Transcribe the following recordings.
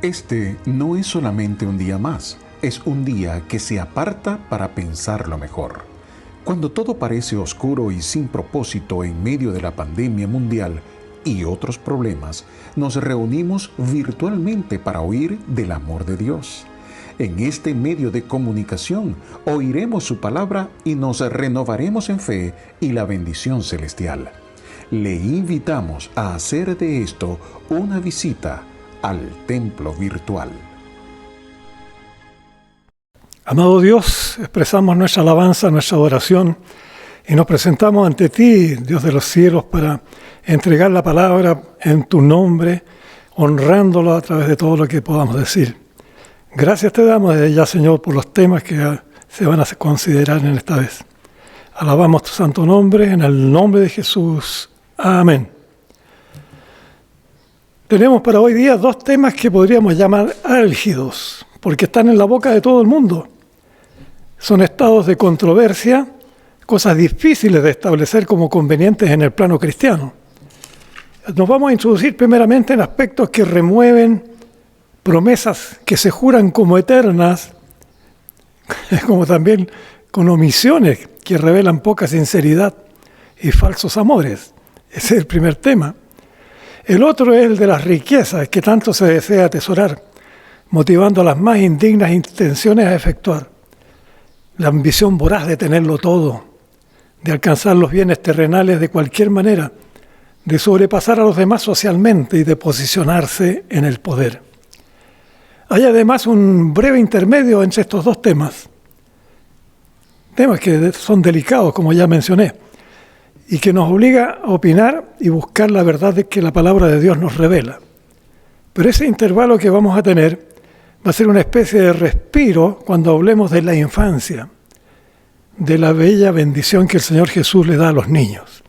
Este no es solamente un día más, es un día que se aparta para pensarlo mejor. Cuando todo parece oscuro y sin propósito en medio de la pandemia mundial y otros problemas, nos reunimos virtualmente para oír del amor de Dios. En este medio de comunicación oiremos su palabra y nos renovaremos en fe y la bendición celestial. Le invitamos a hacer de esto una visita al templo virtual. Amado Dios, expresamos nuestra alabanza, nuestra adoración y nos presentamos ante ti, Dios de los cielos, para entregar la palabra en tu nombre, honrándolo a través de todo lo que podamos decir. Gracias te damos desde ya, Señor, por los temas que se van a considerar en esta vez. Alabamos tu santo nombre, en el nombre de Jesús. Amén. Tenemos para hoy día dos temas que podríamos llamar álgidos, porque están en la boca de todo el mundo. Son estados de controversia, cosas difíciles de establecer como convenientes en el plano cristiano. Nos vamos a introducir primeramente en aspectos que remueven promesas que se juran como eternas, como también con omisiones que revelan poca sinceridad y falsos amores. Ese es el primer tema. El otro es el de las riquezas que tanto se desea atesorar, motivando las más indignas intenciones a efectuar. La ambición voraz de tenerlo todo, de alcanzar los bienes terrenales de cualquier manera, de sobrepasar a los demás socialmente y de posicionarse en el poder. Hay además un breve intermedio entre estos dos temas que son delicados, como ya mencioné, y que nos obliga a opinar y buscar la verdad de que la palabra de Dios nos revela. Pero ese intervalo que vamos a tener va a ser una especie de respiro cuando hablemos de la infancia, de la bella bendición que el Señor Jesús le da a los niños.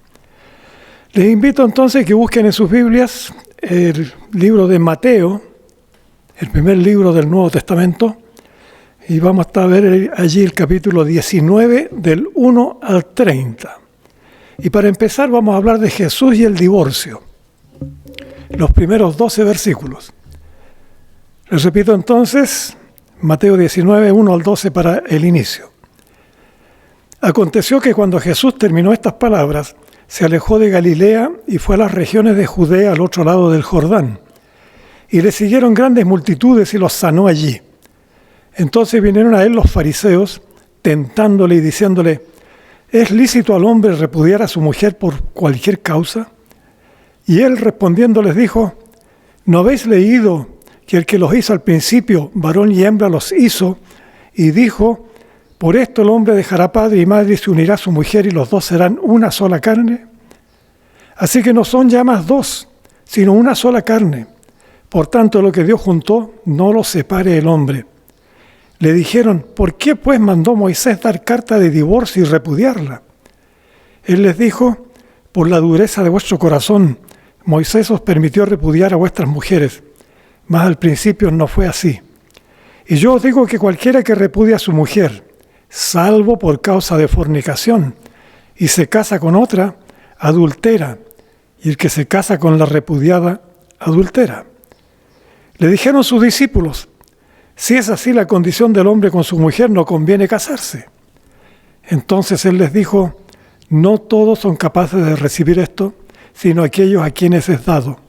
Les invito entonces que busquen en sus Biblias el libro de Mateo, el primer libro del Nuevo Testamento, y vamos a ver allí el capítulo 19 del 1 al 30. Y para empezar vamos a hablar de Jesús y el divorcio, los primeros 12 versículos. Les repito entonces, Mateo 19, 1 al 12 para el inicio. Aconteció que cuando Jesús terminó estas palabras, se alejó de Galilea y fue a las regiones de Judea al otro lado del Jordán. Y le siguieron grandes multitudes y los sanó allí. Entonces vinieron a él los fariseos, tentándole y diciéndole: ¿es lícito al hombre repudiar a su mujer por cualquier causa? Y él respondiendo les dijo: ¿no habéis leído que el que los hizo al principio, varón y hembra los hizo? Y dijo: por esto el hombre dejará padre y madre y se unirá a su mujer y los dos serán una sola carne. Así que no son ya más dos, sino una sola carne. Por tanto, lo que Dios juntó, no lo separe el hombre. Le dijeron: ¿por qué pues mandó Moisés dar carta de divorcio y repudiarla? Él les dijo: por la dureza de vuestro corazón, Moisés os permitió repudiar a vuestras mujeres, mas al principio no fue así. Y yo os digo que cualquiera que repudia a su mujer, salvo por causa de fornicación, y se casa con otra, adultera, y el que se casa con la repudiada, adultera. Le dijeron sus discípulos: si es así la condición del hombre con su mujer, no conviene casarse. Entonces él les dijo: no todos son capaces de recibir esto, sino aquellos a quienes es dado.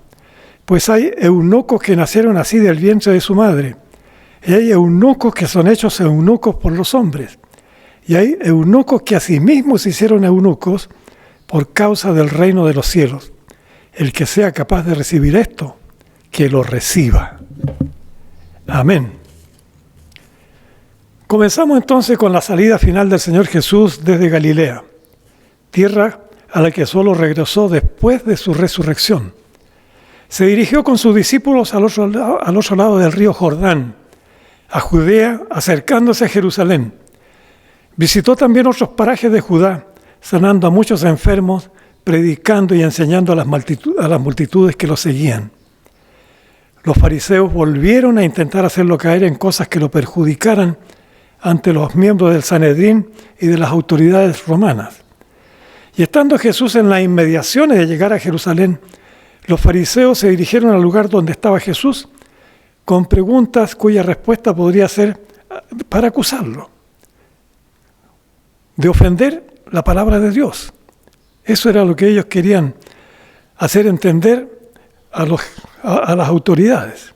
Pues hay eunucos que nacieron así del vientre de su madre, y hay eunucos que son hechos eunucos por los hombres, y hay eunucos que asimismo se hicieron eunucos por causa del reino de los cielos. El que sea capaz de recibir esto, que lo reciba. Amén. Comenzamos entonces con la salida final del Señor Jesús desde Galilea, tierra a la que solo regresó después de su resurrección. Se dirigió con sus discípulos al otro lado del río Jordán, a Judea, acercándose a Jerusalén. Visitó también otros parajes de Judá, sanando a muchos enfermos, predicando y enseñando a las multitudes que lo seguían. Los fariseos volvieron a intentar hacerlo caer en cosas que lo perjudicaran ante los miembros del Sanedrín y de las autoridades romanas. Y estando Jesús en las inmediaciones de llegar a Jerusalén, los fariseos se dirigieron al lugar donde estaba Jesús con preguntas cuya respuesta podría ser para acusarlo, de ofender la palabra de Dios. Eso era lo que ellos querían hacer entender a las autoridades.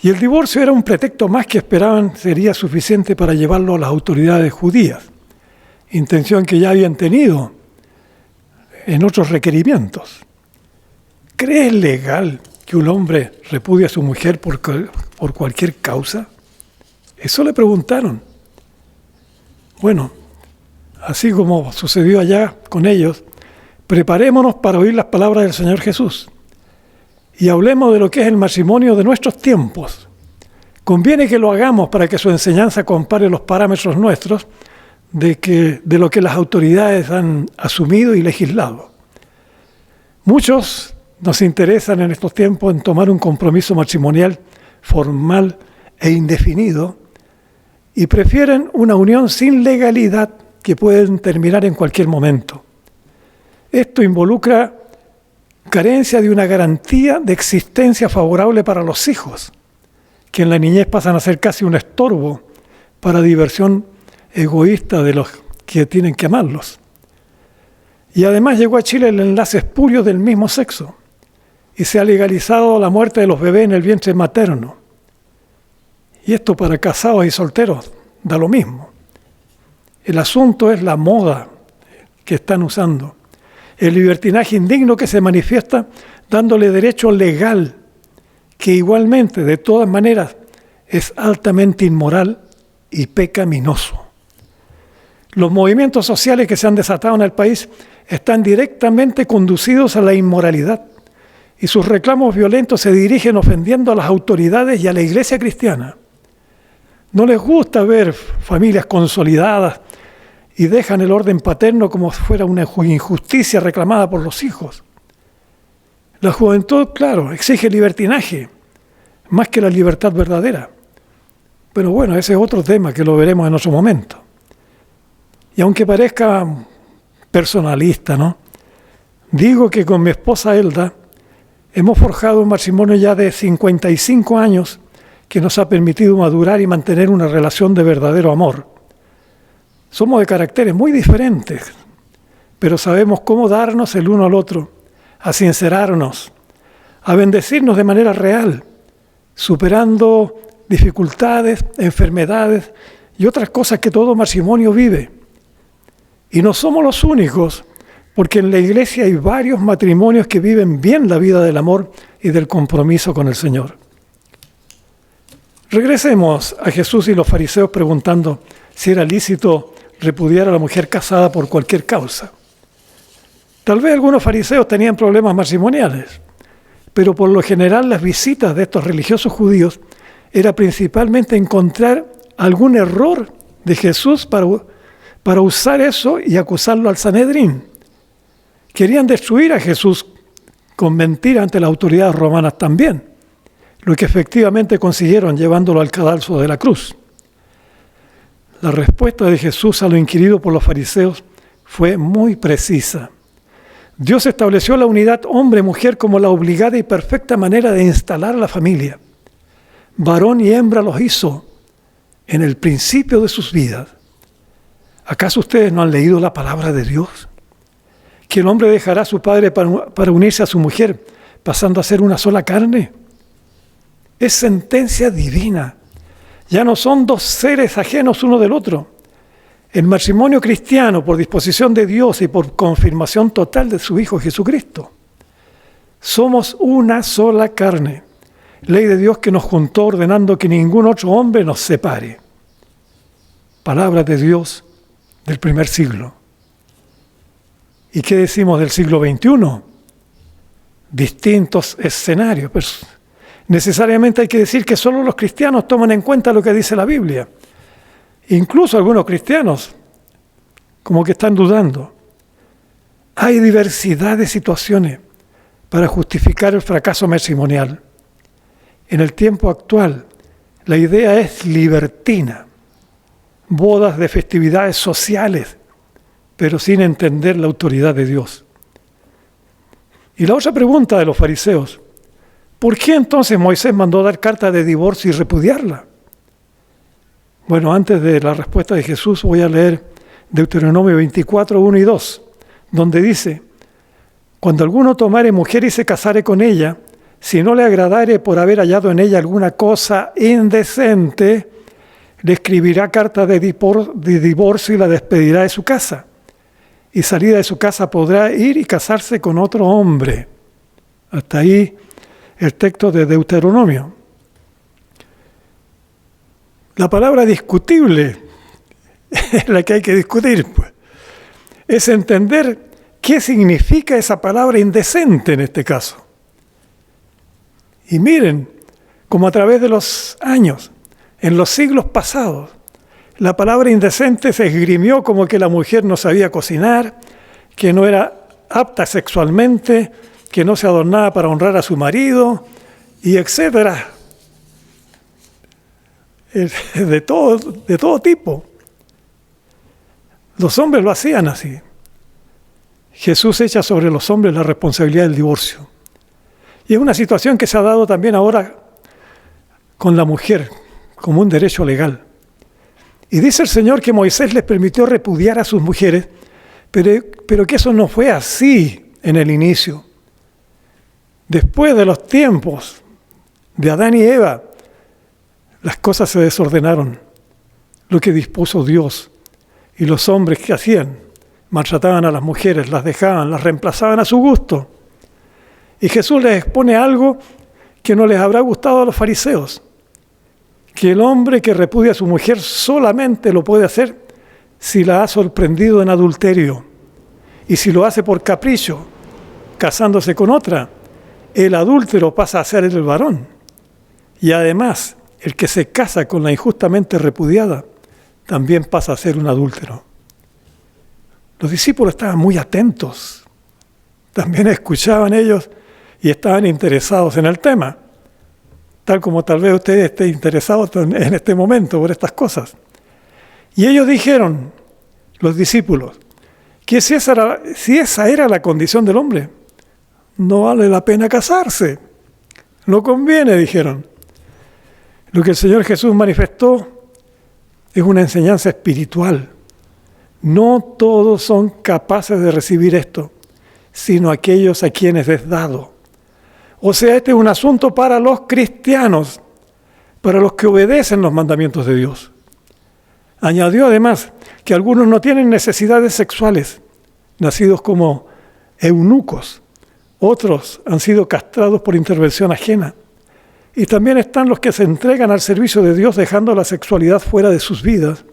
Y el divorcio era un pretexto más que esperaban sería suficiente para llevarlo a las autoridades judías, intención que ya habían tenido en otros requerimientos. ¿Crees legal que un hombre repudie a su mujer por cualquier causa? Eso le preguntaron. Bueno, así como sucedió allá con ellos, preparémonos para oír las palabras del Señor Jesús y hablemos de lo que es el matrimonio de nuestros tiempos. Conviene que lo hagamos para que su enseñanza compare los parámetros nuestros de lo que las autoridades han asumido y legislado. Muchos nos interesan en estos tiempos en tomar un compromiso matrimonial formal e indefinido y prefieren una unión sin legalidad que pueden terminar en cualquier momento. Esto involucra carencia de una garantía de existencia favorable para los hijos, que en la niñez pasan a ser casi un estorbo para diversión egoísta de los que tienen que amarlos. Y además llegó a Chile el enlace espurio del mismo sexo y se ha legalizado la muerte de los bebés en el vientre materno. Y esto para casados y solteros da lo mismo. El asunto es la moda que están usando, el libertinaje indigno que se manifiesta dándole derecho legal, que igualmente, de todas maneras, es altamente inmoral y pecaminoso. Los movimientos sociales que se han desatado en el país están directamente conducidos a la inmoralidad y sus reclamos violentos se dirigen ofendiendo a las autoridades y a la iglesia cristiana. No les gusta ver familias consolidadas y dejan el orden paterno como si fuera una injusticia reclamada por los hijos. La juventud, claro, exige libertinaje, más que la libertad verdadera. Pero bueno, ese es otro tema que lo veremos en otro momento. Y aunque parezca personalista, ¿no? Digo que con mi esposa Elda hemos forjado un matrimonio ya de 55 años que nos ha permitido madurar y mantener una relación de verdadero amor. Somos de caracteres muy diferentes, pero sabemos cómo darnos el uno al otro, a sincerarnos, a bendecirnos de manera real, superando dificultades, enfermedades y otras cosas que todo matrimonio vive. Y no somos los únicos, porque en la iglesia hay varios matrimonios que viven bien la vida del amor y del compromiso con el Señor. Regresemos a Jesús y los fariseos preguntando si era lícito repudiar a la mujer casada por cualquier causa. Tal vez algunos fariseos tenían problemas matrimoniales, pero por lo general las visitas de estos religiosos judíos era principalmente encontrar algún error de Jesús para usar eso y acusarlo al Sanedrín. Querían destruir a Jesús con mentiras ante las autoridades romanas también, lo que efectivamente consiguieron llevándolo al cadalso de la cruz. La respuesta de Jesús a lo inquirido por los fariseos fue muy precisa. Dios estableció la unidad hombre-mujer como la obligada y perfecta manera de instalar la familia. Varón y hembra los hizo en el principio de sus vidas. ¿Acaso ustedes no han leído la palabra de Dios? Que el hombre dejará a su padre para unirse a su mujer, pasando a ser una sola carne. Es sentencia divina. Ya no son dos seres ajenos uno del otro. El matrimonio cristiano, por disposición de Dios y por confirmación total de su Hijo Jesucristo. Somos una sola carne. Ley de Dios que nos juntó ordenando que ningún otro hombre nos separe. Palabra de Dios del primer siglo. ¿Y qué decimos del siglo XXI? Distintos escenarios. Pero necesariamente hay que decir que solo los cristianos toman en cuenta lo que dice la Biblia. Incluso algunos cristianos, como que están dudando. Hay diversidad de situaciones para justificar el fracaso matrimonial. En el tiempo actual, la idea es libertina. Bodas de festividades sociales, pero sin entender la autoridad de Dios. Y la otra pregunta de los fariseos: ¿Por qué entonces Moisés mandó dar carta de divorcio y repudiarla? Bueno, antes de la respuesta de Jesús voy a leer Deuteronomio 24, 1 y 2, donde dice: cuando alguno tomare mujer y se casare con ella, si no le agradare por haber hallado en ella alguna cosa indecente, le escribirá carta de divorcio y la despedirá de su casa. Y salida de su casa podrá ir y casarse con otro hombre. Hasta ahí el texto de Deuteronomio. La palabra discutible es la que hay que discutir, pues. Es entender qué significa esa palabra indecente en este caso. Y miren, como a través de los años, en los siglos pasados, la palabra indecente se esgrimió como que la mujer no sabía cocinar, que no era apta sexualmente, que no se adornaba para honrar a su marido, y etcétera. De todo tipo. Los hombres lo hacían así. Jesús echa sobre los hombres la responsabilidad del divorcio. Y es una situación que se ha dado también ahora con la mujer, como un derecho legal. Y dice el Señor que Moisés les permitió repudiar a sus mujeres, pero que eso no fue así en el inicio. Después de los tiempos de Adán y Eva, las cosas se desordenaron. Lo que dispuso Dios. Y los hombres, ¿qué hacían? Maltrataban a las mujeres, las dejaban, las reemplazaban a su gusto. Y Jesús les expone algo que no les habrá gustado a los fariseos. Que el hombre que repudia a su mujer solamente lo puede hacer si la ha sorprendido en adulterio. Y si lo hace por capricho, casándose con otra, el adúltero pasa a ser el varón. Y además, el que se casa con la injustamente repudiada también pasa a ser un adúltero. Los discípulos estaban muy atentos. También escuchaban ellos y estaban interesados en el tema. Tal como tal vez usted esté interesado en este momento por estas cosas. Y ellos dijeron, los discípulos, que si esa era la condición del hombre, no vale la pena casarse. No conviene, dijeron. Lo que el Señor Jesús manifestó es una enseñanza espiritual. No todos son capaces de recibir esto, sino aquellos a quienes es dado. O sea, este es un asunto para los cristianos, para los que obedecen los mandamientos de Dios. Añadió además que algunos no tienen necesidades sexuales, nacidos como eunucos. Otros han sido castrados por intervención ajena. Y también están los que se entregan al servicio de Dios dejando la sexualidad fuera de sus vidas.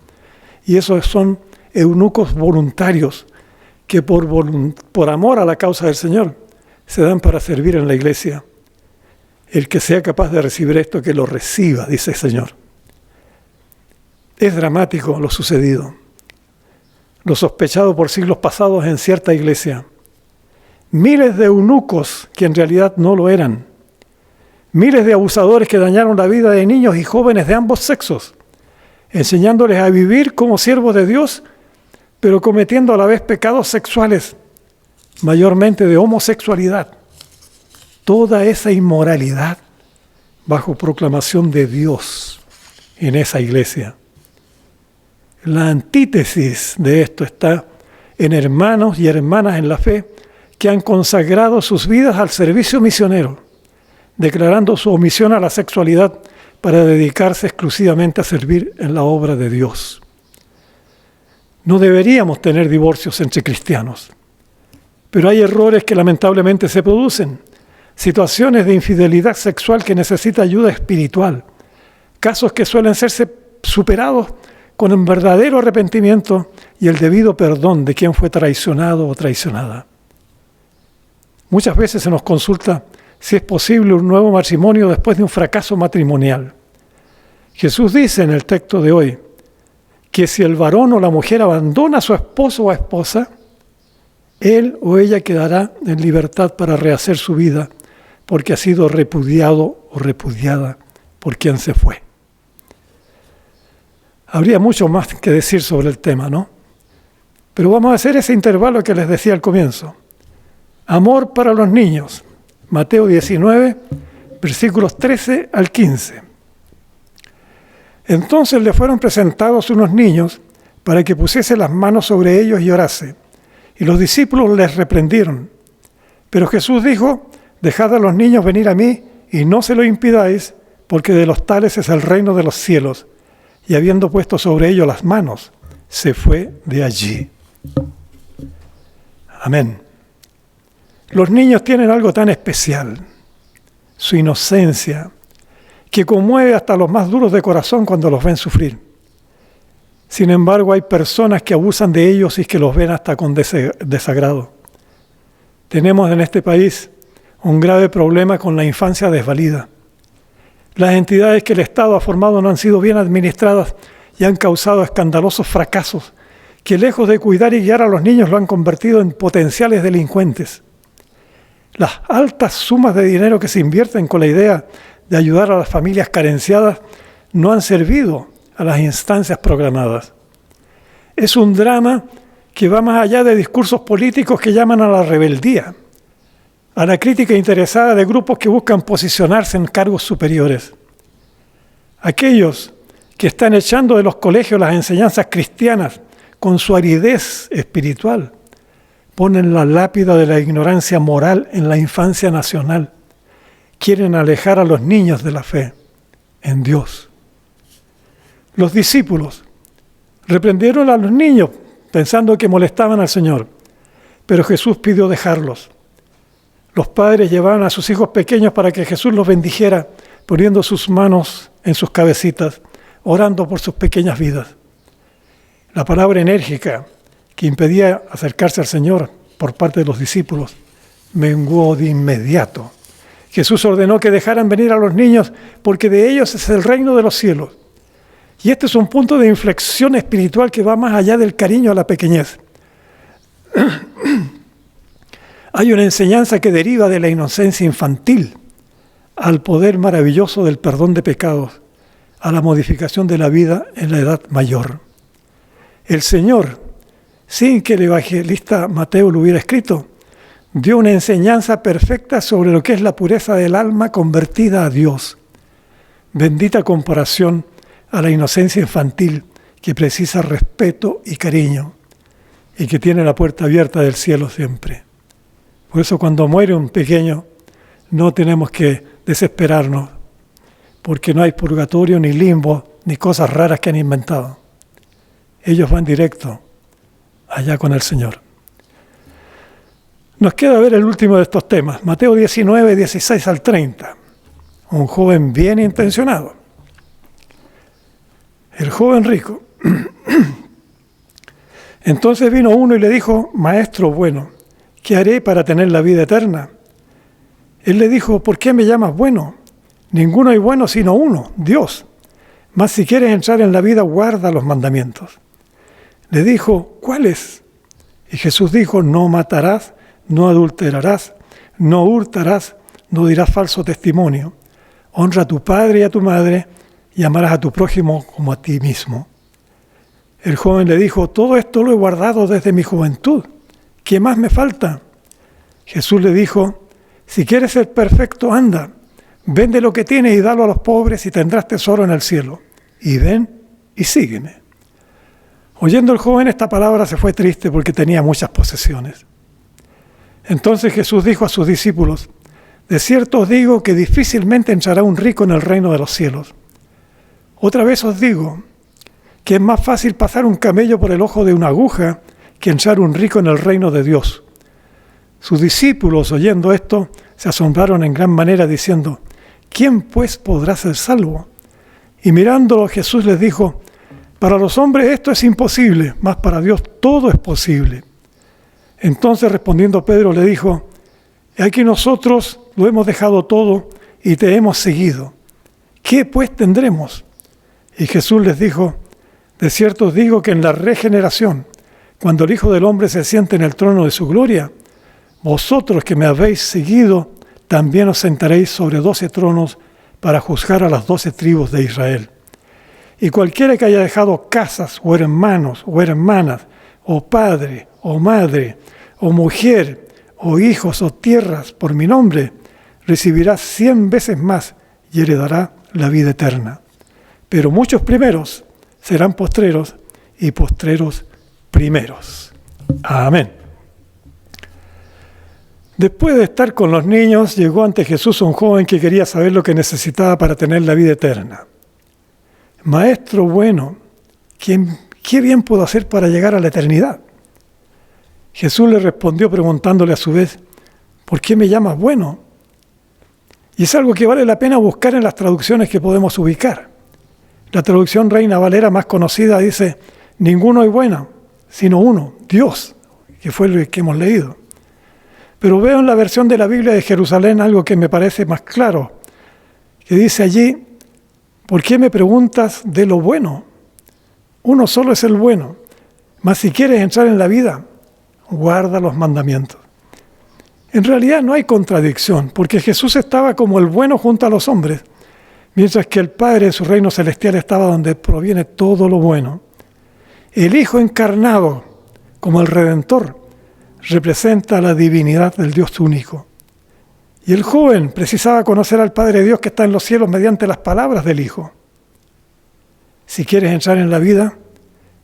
Y esos son eunucos voluntarios que por amor a la causa del Señor se dan para servir en la iglesia. El que sea capaz de recibir esto, que lo reciba, dice el Señor. Es dramático lo sucedido. Lo sospechado por siglos pasados en cierta iglesia. Miles de eunucos que en realidad no lo eran. Miles de abusadores que dañaron la vida de niños y jóvenes de ambos sexos, enseñándoles a vivir como siervos de Dios, pero cometiendo a la vez pecados sexuales, mayormente de homosexualidad. Toda esa inmoralidad bajo proclamación de Dios en esa iglesia. La antítesis de esto está en hermanos y hermanas en la fe que han consagrado sus vidas al servicio misionero, declarando su omisión a la sexualidad para dedicarse exclusivamente a servir en la obra de Dios. No deberíamos tener divorcios entre cristianos, pero hay errores que lamentablemente se producen, situaciones de infidelidad sexual que necesita ayuda espiritual, casos que suelen ser superados con un verdadero arrepentimiento y el debido perdón de quien fue traicionado o traicionada. Muchas veces se nos consulta si es posible un nuevo matrimonio después de un fracaso matrimonial. Jesús dice en el texto de hoy que si el varón o la mujer abandona a su esposo o a esposa, él o ella quedará en libertad para rehacer su vida porque ha sido repudiado o repudiada por quien se fue. Habría mucho más que decir sobre el tema, ¿no? Pero vamos a hacer ese intervalo que les decía al comienzo. Amor para los niños. Mateo 19, versículos 13 al 15. Entonces le fueron presentados unos niños para que pusiese las manos sobre ellos y orase. Y los discípulos les reprendieron. Pero Jesús dijo: dejad a los niños venir a mí y no se lo impidáis, porque de los tales es el reino de los cielos. Y habiendo puesto sobre ellos las manos, se fue de allí. Amén. Los niños tienen algo tan especial, su inocencia, que conmueve hasta los más duros de corazón cuando los ven sufrir. Sin embargo, hay personas que abusan de ellos y que los ven hasta con desagrado. Tenemos en este país un grave problema con la infancia desvalida. Las entidades que el Estado ha formado no han sido bien administradas y han causado escandalosos fracasos que, lejos de cuidar y guiar a los niños, lo han convertido en potenciales delincuentes. Las altas sumas de dinero que se invierten con la idea de ayudar a las familias carenciadas no han servido a las instancias programadas. Es un drama que va más allá de discursos políticos que llaman a la rebeldía, a la crítica interesada de grupos que buscan posicionarse en cargos superiores. Aquellos que están echando de los colegios las enseñanzas cristianas con su aridez espiritual ponen la lápida de la ignorancia moral en la infancia nacional. Quieren alejar a los niños de la fe en Dios. Los discípulos reprendieron a los niños pensando que molestaban al Señor, pero Jesús pidió dejarlos. Los padres llevaban a sus hijos pequeños para que Jesús los bendijera, poniendo sus manos en sus cabecitas, orando por sus pequeñas vidas. La palabra enérgica que impedía acercarse al Señor por parte de los discípulos menguó de inmediato. Jesús ordenó que dejaran venir a los niños porque de ellos es el reino de los cielos. Y este es un punto de inflexión espiritual que va más allá del cariño a la pequeñez. Hay una enseñanza que deriva de la inocencia infantil al poder maravilloso del perdón de pecados, a la modificación de la vida en la edad mayor. El Señor, sin que el evangelista Mateo lo hubiera escrito, dio una enseñanza perfecta sobre lo que es la pureza del alma convertida a Dios. Bendita comparación a la inocencia infantil que precisa respeto y cariño y que tiene la puerta abierta del cielo siempre. Por eso cuando muere un pequeño no tenemos que desesperarnos, porque no hay purgatorio, ni limbo, ni cosas raras que han inventado. Ellos van directo allá con el Señor. Nos queda ver el último de estos temas, Mateo 19, 16 al 30. Un joven bien intencionado. El joven rico. Entonces vino uno y le dijo: Maestro bueno, ¿qué haré para tener la vida eterna? Él le dijo: ¿por qué me llamas bueno? Ninguno hay bueno sino uno, Dios. Mas si quieres entrar en la vida, guarda los mandamientos. Le dijo: ¿cuáles? Y Jesús dijo: no matarás, no adulterarás, no hurtarás, no dirás falso testimonio. Honra a tu padre y a tu madre, y amarás a tu prójimo como a ti mismo. El joven le dijo: todo esto lo he guardado desde mi juventud. ¿Qué más me falta? Jesús le dijo: si quieres ser perfecto, anda, vende lo que tienes y dalo a los pobres y tendrás tesoro en el cielo. Y ven y sígueme. Oyendo el joven esta palabra se fue triste porque tenía muchas posesiones. Entonces Jesús dijo a sus discípulos: de cierto os digo que difícilmente entrará un rico en el reino de los cielos. Otra vez os digo que es más fácil pasar un camello por el ojo de una aguja que entrar un rico en el reino de Dios. Sus discípulos, oyendo esto, se asombraron en gran manera, diciendo: ¿quién pues podrá ser salvo? Y mirándolo, Jesús les dijo: para los hombres esto es imposible, mas para Dios todo es posible. Entonces respondiendo Pedro le dijo: he aquí nosotros lo hemos dejado todo y te hemos seguido. ¿Qué pues tendremos? Y Jesús les dijo: de cierto os digo que en la regeneración, cuando el Hijo del Hombre se siente en el trono de su gloria, vosotros que me habéis seguido, también os sentaréis sobre 12 tronos para juzgar a las 12 tribus de Israel. Y cualquiera que haya dejado casas, o hermanos, o hermanas, o padre, o madre, o mujer, o hijos, o tierras, por mi nombre, recibirá 100 veces más y heredará la vida eterna. Pero muchos primeros serán postreros y postreros primeros. Amén. Después de estar con los niños, llegó ante Jesús un joven que quería saber lo que necesitaba para tener la vida eterna. Maestro bueno, ¿qué bien puedo hacer para llegar a la eternidad? Jesús le respondió preguntándole a su vez, ¿por qué me llamas bueno? Y es algo que vale la pena buscar en las traducciones que podemos ubicar. La traducción Reina Valera más conocida dice, ninguno es bueno, sino uno, Dios, que fue el que hemos leído. Pero veo en la versión de la Biblia de Jerusalén algo que me parece más claro, que dice allí, ¿por qué me preguntas de lo bueno? Uno solo es el bueno, mas si quieres entrar en la vida, guarda los mandamientos. En realidad no hay contradicción, porque Jesús estaba como el bueno junto a los hombres, mientras que el Padre en su reino celestial estaba donde proviene todo lo bueno. El Hijo encarnado, como el Redentor, representa la divinidad del Dios único. Y el joven precisaba conocer al Padre Dios que está en los cielos mediante las palabras del Hijo. Si quieres entrar en la vida,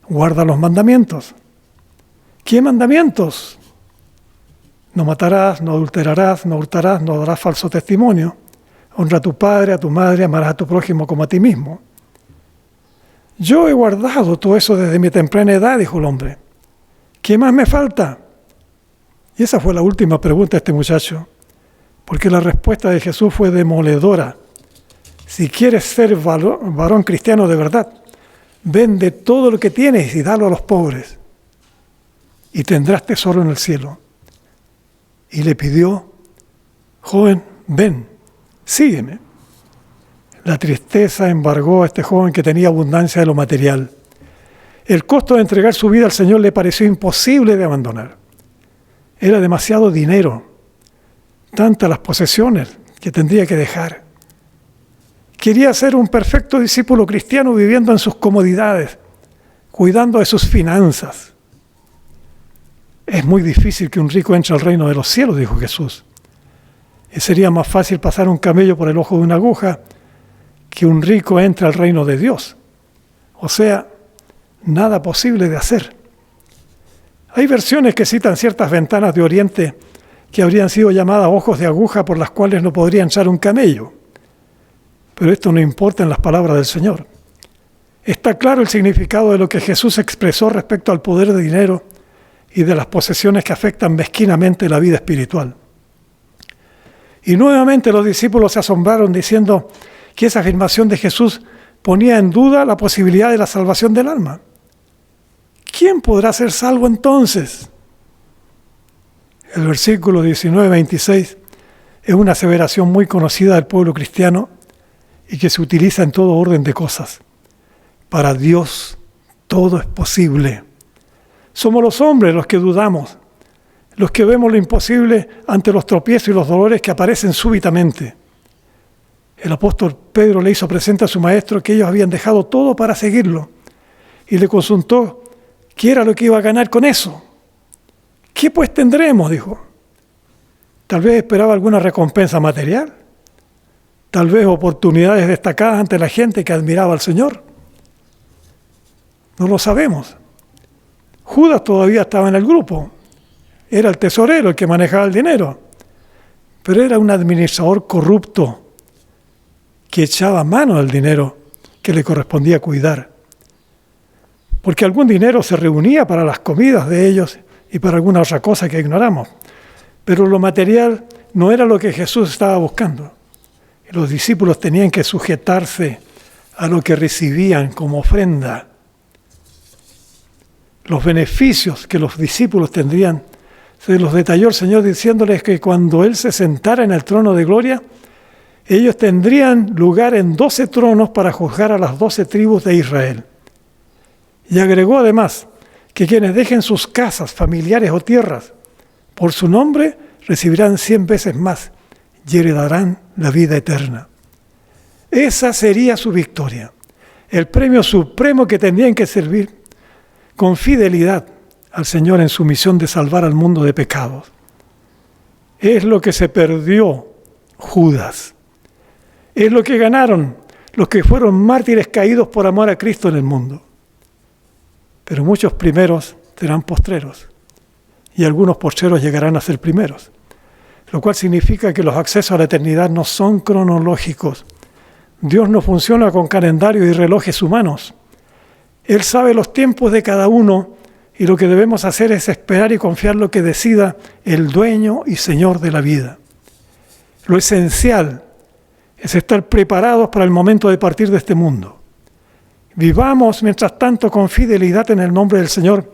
guarda los mandamientos. ¿Qué mandamientos? No matarás, no adulterarás, no hurtarás, no darás falso testimonio. Honra a tu padre, a tu madre, amarás a tu prójimo como a ti mismo. Yo he guardado todo eso desde mi temprana edad, dijo el hombre. ¿Qué más me falta? Y esa fue la última pregunta de este muchacho, porque la respuesta de Jesús fue demoledora. Si quieres ser varón cristiano de verdad, vende todo lo que tienes y dalo a los pobres, y tendrás tesoro en el cielo. Y le pidió, joven, ven, sígueme. La tristeza embargó a este joven que tenía abundancia de lo material. El costo de entregar su vida al Señor le pareció imposible de abandonar. Era demasiado dinero, tantas las posesiones que tendría que dejar. Quería ser un perfecto discípulo cristiano viviendo en sus comodidades, cuidando de sus finanzas. Es muy difícil que un rico entre al reino de los cielos, dijo Jesús. Y sería más fácil pasar un camello por el ojo de una aguja que un rico entre al reino de Dios. O sea, nada posible de hacer. Hay versiones que citan ciertas ventanas de Oriente que habrían sido llamadas ojos de aguja por las cuales no podría entrar un camello. Pero esto no importa en las palabras del Señor. Está claro el significado de lo que Jesús expresó respecto al poder de dinero y de las posesiones que afectan mezquinamente la vida espiritual. Y nuevamente los discípulos se asombraron diciendo que esa afirmación de Jesús ponía en duda la posibilidad de la salvación del alma. ¿Quién podrá ser salvo entonces? El versículo 19-26 es una aseveración muy conocida del pueblo cristiano y que se utiliza en todo orden de cosas. Para Dios todo es posible. Somos los hombres los que dudamos, los que vemos lo imposible ante los tropiezos y los dolores que aparecen súbitamente. El apóstol Pedro le hizo presente a su maestro que ellos habían dejado todo para seguirlo y le consultó qué era lo que iba a ganar con eso. ¿Qué pues tendremos?, dijo. Tal vez esperaba alguna recompensa material, tal vez oportunidades destacadas ante la gente que admiraba al Señor. No lo sabemos. Judas todavía estaba en el grupo, era el tesorero el que manejaba el dinero, pero era un administrador corrupto que echaba mano al dinero que le correspondía cuidar. Porque algún dinero se reunía para las comidas de ellos y para alguna otra cosa que ignoramos. Pero lo material no era lo que Jesús estaba buscando. Y los discípulos tenían que sujetarse a lo que recibían como ofrenda. Los beneficios que los discípulos tendrían, se los detalló el Señor diciéndoles que cuando Él se sentara en el trono de gloria, ellos tendrían lugar en 12 tronos para juzgar a las 12 tribus de Israel. Y agregó además que quienes dejen sus casas, familiares o tierras por su nombre recibirán 100 veces más y heredarán la vida eterna. Esa sería su victoria, el premio supremo que tendrían que servir con fidelidad al Señor en su misión de salvar al mundo de pecados. Es lo que se perdió Judas. Es lo que ganaron los que fueron mártires caídos por amor a Cristo en el mundo. Pero muchos primeros serán postreros y algunos postreros llegarán a ser primeros, lo cual significa que los accesos a la eternidad no son cronológicos. Dios no funciona con calendarios y relojes humanos. Él sabe los tiempos de cada uno y lo que debemos hacer es esperar y confiar lo que decida el dueño y Señor de la vida. Lo esencial es estar preparados para el momento de partir de este mundo. Vivamos, mientras tanto, con fidelidad en el nombre del Señor,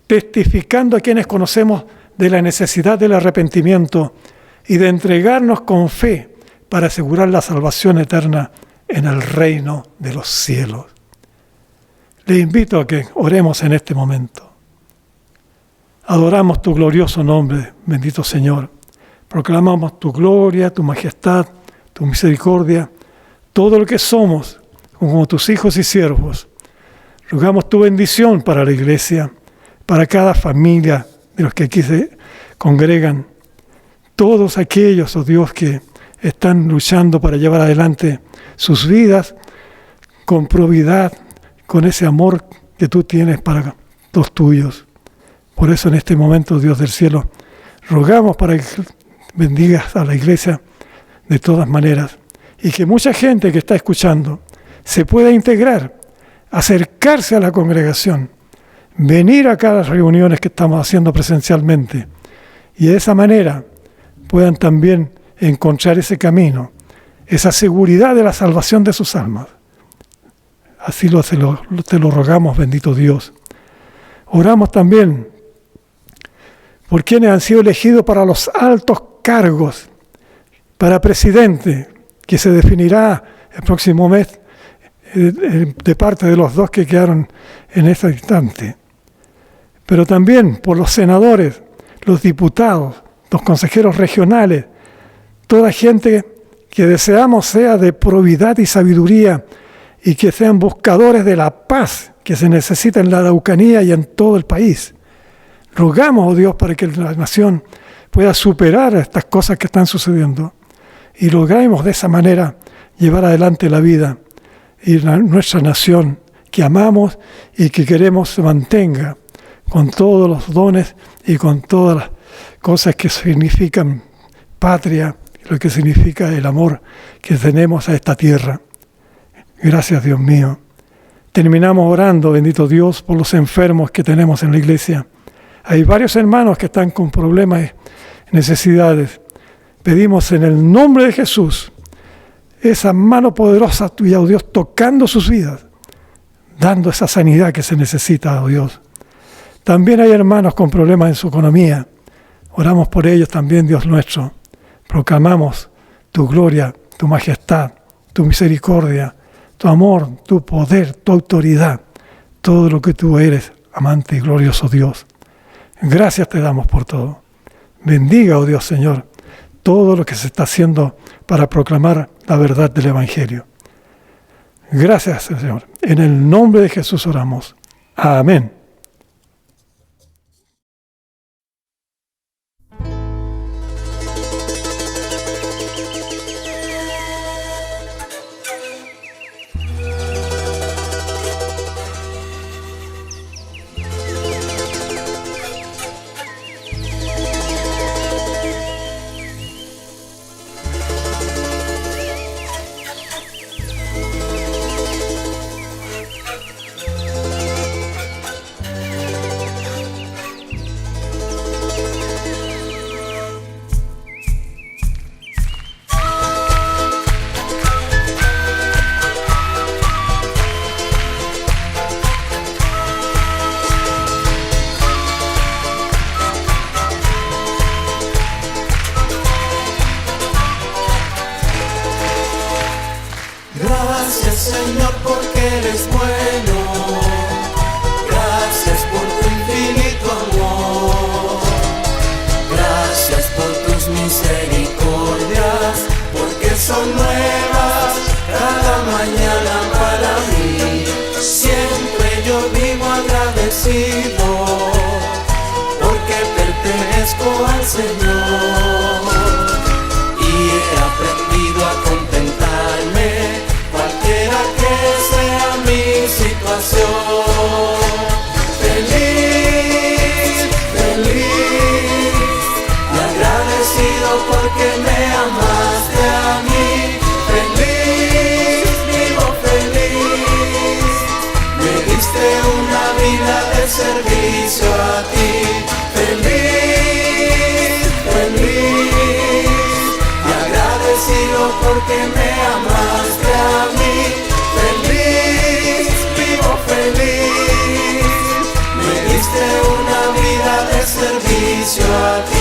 testificando a quienes conocemos de la necesidad del arrepentimiento y de entregarnos con fe para asegurar la salvación eterna en el reino de los cielos. Les invito a que oremos en este momento. Adoramos tu glorioso nombre, bendito Señor. Proclamamos tu gloria, tu majestad, tu misericordia, todo lo que somos como tus hijos y siervos. Rogamos tu bendición para la iglesia, para cada familia de los que aquí se congregan. Todos aquellos, oh Dios, que están luchando para llevar adelante sus vidas con probidad, con ese amor que tú tienes para los tuyos. Por eso en este momento, Dios del cielo, rogamos para que bendigas a la iglesia de todas maneras y que mucha gente que está escuchando se pueda integrar, acercarse a la congregación, venir a cada reuniones que estamos haciendo presencialmente y de esa manera puedan también encontrar ese camino, esa seguridad de la salvación de sus almas. Así te lo rogamos, bendito Dios. Oramos también por quienes han sido elegidos para los altos cargos, para presidente, que se definirá el próximo mes de parte de los dos que quedaron en este instante. Pero también por los senadores, los diputados, los consejeros regionales, toda gente que deseamos sea de probidad y sabiduría y que sean buscadores de la paz que se necesita en la Araucanía y en todo el país. Rogamos, oh Dios, para que la nación pueda superar estas cosas que están sucediendo y logremos de esa manera llevar adelante la vida y nuestra nación que amamos y que queremos se mantenga con todos los dones y con todas las cosas que significan patria, lo que significa el amor que tenemos a esta tierra. Gracias, Dios mío. Terminamos orando, bendito Dios, por los enfermos que tenemos en la iglesia. Hay varios hermanos que están con problemas y necesidades. Pedimos en el nombre de Jesús esa mano poderosa tuya, oh Dios, tocando sus vidas, dando esa sanidad que se necesita, oh Dios. También hay hermanos con problemas en su economía. Oramos por ellos también, Dios nuestro. Proclamamos tu gloria, tu majestad, tu misericordia, tu amor, tu poder, tu autoridad, todo lo que tú eres, amante y glorioso Dios. Gracias te damos por todo. Bendiga, oh Dios Señor, todo lo que se está haciendo para proclamar la verdad del Evangelio. Gracias, Señor. En el nombre de Jesús oramos. Amén. Señor, porque eres bueno. Gracias por tu infinito amor. Gracias por tus misericordias, porque son nuevas cada mañana para mí. Siempre yo vivo agradecido, porque pertenezco al Señor y he aprendido servicio a ti. Feliz, feliz y agradecido porque me amaste a mí. Feliz, vivo feliz, me diste una vida de servicio a ti.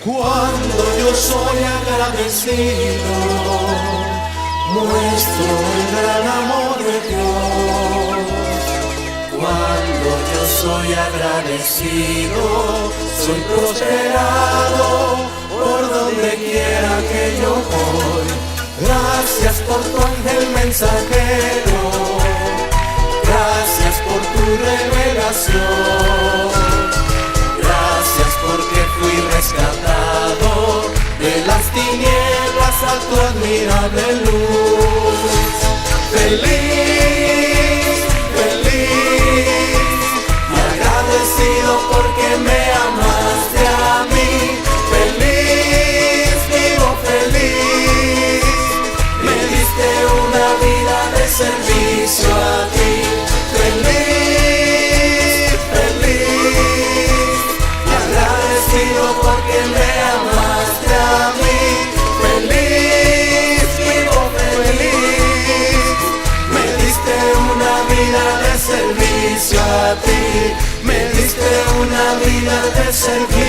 Cuando yo soy agradecido, muestro el gran amor de Dios. Cuando yo soy agradecido, soy prosperado por donde quiera que yo voy. Gracias por tu ángel mensajero, gracias por tu revelación. Gracias porque fui rescatado de las tinieblas a tu admirable luz. Feliz, feliz y agradecido porque me amaste a mí. Feliz, vivo feliz, me diste una vida de servicio a ti. Feliz, feliz y agradecido porque me amaste a mí. Feliz, vivo feliz, me diste una vida de servicio a ti. Me diste una vida de servicio.